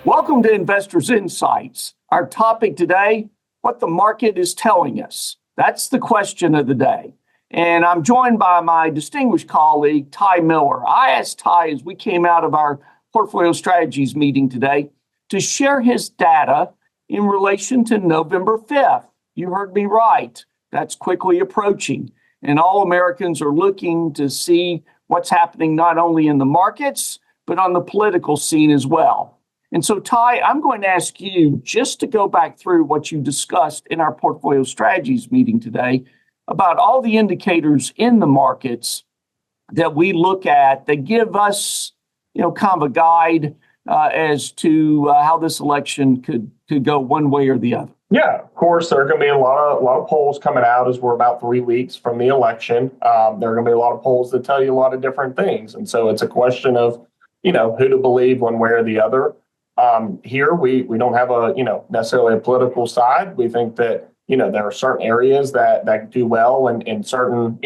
Welcome to Investors Insights. Our topic today, what the market is telling us. That's the question of the day. And I'm joined by my distinguished colleague, Ty Miller. I asked Ty as we came out of our portfolio strategies meeting today to share his data in relation to November 5th. You heard me right. That's quickly approaching. And all Americans are looking to see what's happening not only in the markets, but on the political scene as well. And so, Ty, I'm going to ask you just to go back through what you discussed in our portfolio strategies meeting today about all the indicators in the markets that we look at that give us, kind of a guide as to how this election could go one way or the other. Yeah, of course, there are going to be a lot of polls coming out as we're about 3 weeks from the election. There are going to be a lot of polls that tell you a lot of different things. And so it's a question of, who to believe one way or the other. Here, we don't have necessarily a political side. We think that, there are certain areas that do well in certain,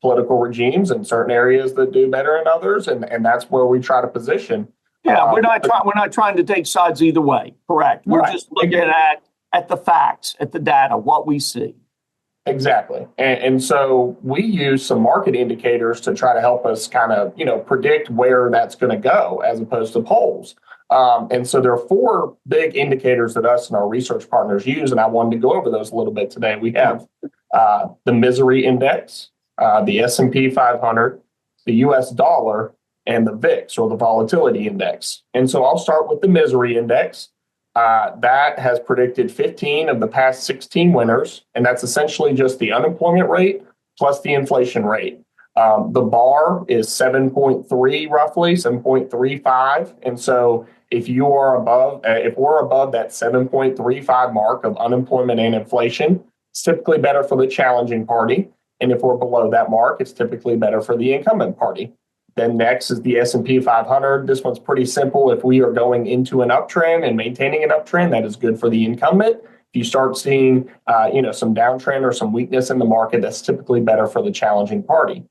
political regimes and certain areas that do better in others. And that's where we try to position. Yeah, we're not trying to take sides either way. Correct. We're just looking at the facts, at the data, what we see. Exactly. And so we use some market indicators to try to help us kind of, predict where that's going to go as opposed to polls. And so there are 4 big indicators that us and our research partners use, and I wanted to go over those a little bit today. We have the misery index, the S&P 500, the U.S. dollar, and the VIX, or the volatility index. And so I'll start with the misery index. That has predicted 15 of the past 16 winners, and that's essentially just the unemployment rate plus the inflation rate. The bar is 7.3, roughly 7.35, and so if we're above that 7.35 mark of unemployment and inflation, it's typically better for the challenging party, and if we're below that mark, it's typically better for the incumbent party. Then next is the S&P 500. This one's pretty simple. If we are going into an uptrend and maintaining an uptrend, that is good for the incumbent. If you start seeing, some downtrend or some weakness in the market, that's typically better for the challenging party.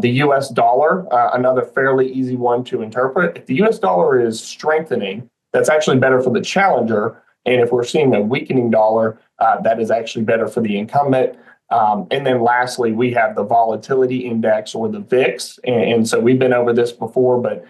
The U.S. dollar, another fairly easy one to interpret. If the U.S. dollar is strengthening, that's actually better for the challenger. And if we're seeing a weakening dollar, that is actually better for the incumbent. And then lastly, we have the volatility index, or the VIX. And so we've been over this before, but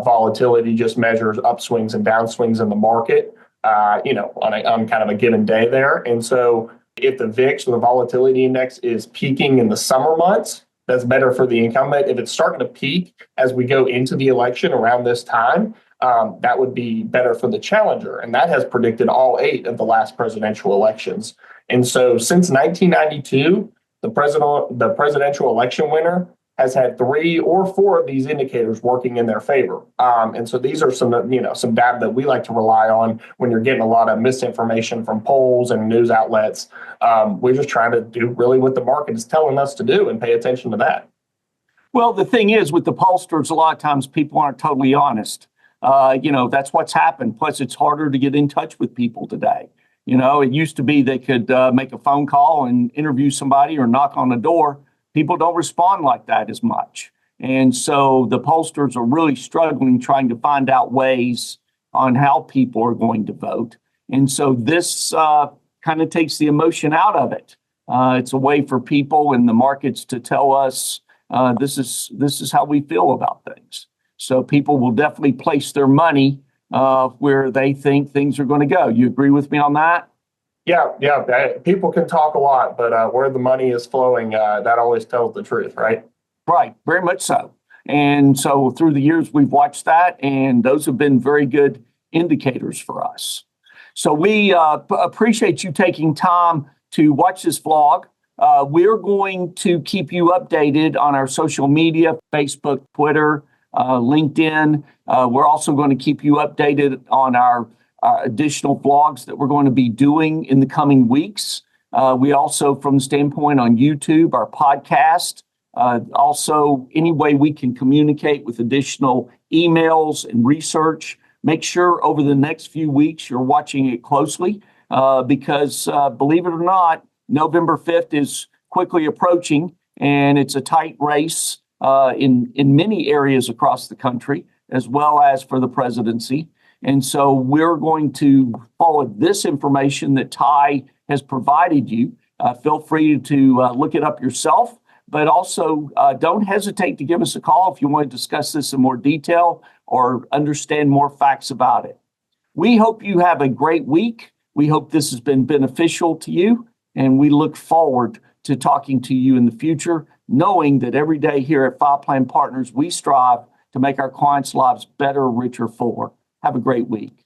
volatility just measures upswings and downswings in the market, on kind of a given day there. And so if the VIX, or the volatility index, is peaking in the summer months, that's better for the incumbent. If it's starting to peak as we go into the election around this time, that would be better for the challenger. And that has predicted all 8 of the last presidential elections. And so since 1992, the presidential election winner has had 3 or 4 of these indicators working in their favor. And so these are some data that we like to rely on when you're getting a lot of misinformation from polls and news outlets. We're just trying to do really what the market is telling us to do and pay attention to that. Well, the thing is, with the pollsters, a lot of times people aren't totally honest. That's what's happened. Plus, it's harder to get in touch with people today. It used to be they could make a phone call and interview somebody or knock on the door. People don't respond like that as much. And so the pollsters are really struggling trying to find out ways on how people are going to vote. And so this kind of takes the emotion out of it. It's a way for people in the markets to tell us this is how we feel about things. So people will definitely place their money where they think things are going to go. You agree with me on that? Yeah. People can talk a lot, but where the money is flowing, that always tells the truth, right? Right, very much so. And so through the years, we've watched that, and those have been very good indicators for us. So we appreciate you taking time to watch this vlog. We're going to keep you updated on our social media, Facebook, Twitter, LinkedIn. We're also going to keep you updated on our additional vlogs that we're going to be doing in the coming weeks. We also, from the standpoint on YouTube, our podcast, also any way we can communicate with additional emails and research. Make sure over the next few weeks you're watching it closely because believe it or not, November 5th is quickly approaching. and it's a tight race in many areas across the country, as well as for the presidency. And so we're going to follow this information that Ty has provided you. Feel free to look it up yourself, but also don't hesitate to give us a call if you want to discuss this in more detail or understand more facts about it. We hope you have a great week. We hope this has been beneficial to you, and we look forward to talking to you in the future, knowing that every day here at File Plan Partners, we strive to make our clients' lives better, richer, fuller. Have a great week.